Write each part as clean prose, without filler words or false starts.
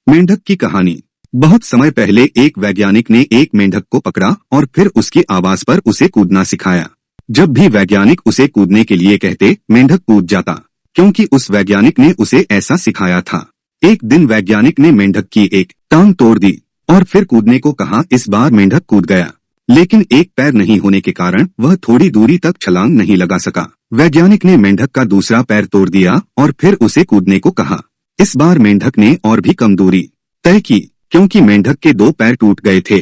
मेंढक की कहानी। बहुत समय पहले एक वैज्ञानिक ने एक मेंढक को पकड़ा और फिर उसके आवाज पर उसे कूदना सिखाया। जब भी वैज्ञानिक उसे कूदने के लिए कहते, मेंढक कूद जाता, क्योंकि उस वैज्ञानिक ने उसे ऐसा सिखाया था। एक दिन वैज्ञानिक ने मेंढक की एक टांग तोड़ दी और फिर कूदने को कहा। इस बार मेंढक कूद गया, लेकिन एक पैर नहीं होने के कारण वह थोड़ी दूरी तक छलांग नहीं लगा सका। वैज्ञानिक ने मेंढक का दूसरा पैर तोड़ दिया और फिर उसे कूदने को कहा। इस बार मेंढक ने और भी कम दूरी तय की, क्योंकि मेंढक के दो पैर टूट गए थे।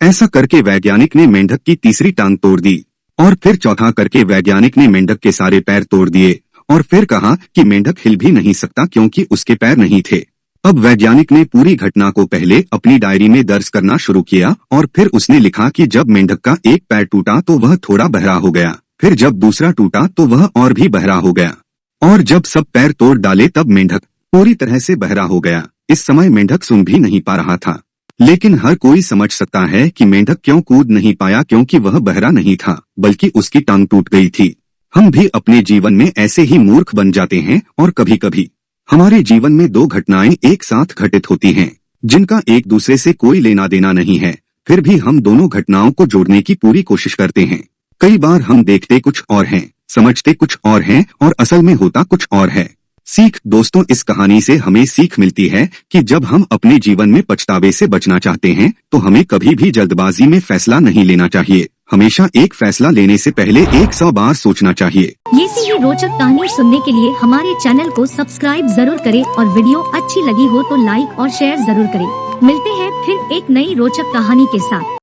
ऐसा करके वैज्ञानिक ने मेंढक की तीसरी टांग तोड़ दी और फिर चौथा करके वैज्ञानिक ने मेंढक के सारे पैर तोड़ दिए और फिर कहा कि मेंढक हिल भी नहीं सकता क्योंकि उसके पैर नहीं थे। अब वैज्ञानिक ने पूरी घटना को पहले अपनी डायरी में दर्ज करना शुरू किया और फिर उसने लिखा कि जब मेंढक का एक पैर टूटा तो वह थोड़ा बहरा हो गया, फिर जब दूसरा टूटा तो वह और भी बहरा हो गया, और जब सब पैर तोड़ डाले तब मेंढक पूरी तरह से बहरा हो गया। इस समय मेंढक सुन भी नहीं पा रहा था, लेकिन हर कोई समझ सकता है कि मेंढक क्यों कूद नहीं पाया, क्योंकि वह बहरा नहीं था बल्कि उसकी टांग टूट गई थी। हम भी अपने जीवन में ऐसे ही मूर्ख बन जाते हैं और कभी कभी हमारे जीवन में दो घटनाएं एक साथ घटित होती हैं, जिनका एक दूसरे से कोई लेना देना नहीं है, फिर भी हम दोनों घटनाओं को जोड़ने की पूरी कोशिश करते हैं। कई बार हम देखते कुछ और हैं, समझते कुछ और हैं और असल में होता कुछ और है। सीख। दोस्तों, इस कहानी से हमें सीख मिलती है कि जब हम अपने जीवन में पछतावे से बचना चाहते हैं तो हमें कभी भी जल्दबाजी में फैसला नहीं लेना चाहिए। हमेशा एक फैसला लेने से पहले 100 बार सोचना चाहिए। ऐसी ही रोचक कहानी सुनने के लिए हमारे चैनल को सब्सक्राइब जरूर करें और वीडियो अच्छी लगी हो तो लाइक और शेयर जरूर करें। मिलते हैं फिर एक नई रोचक कहानी के साथ।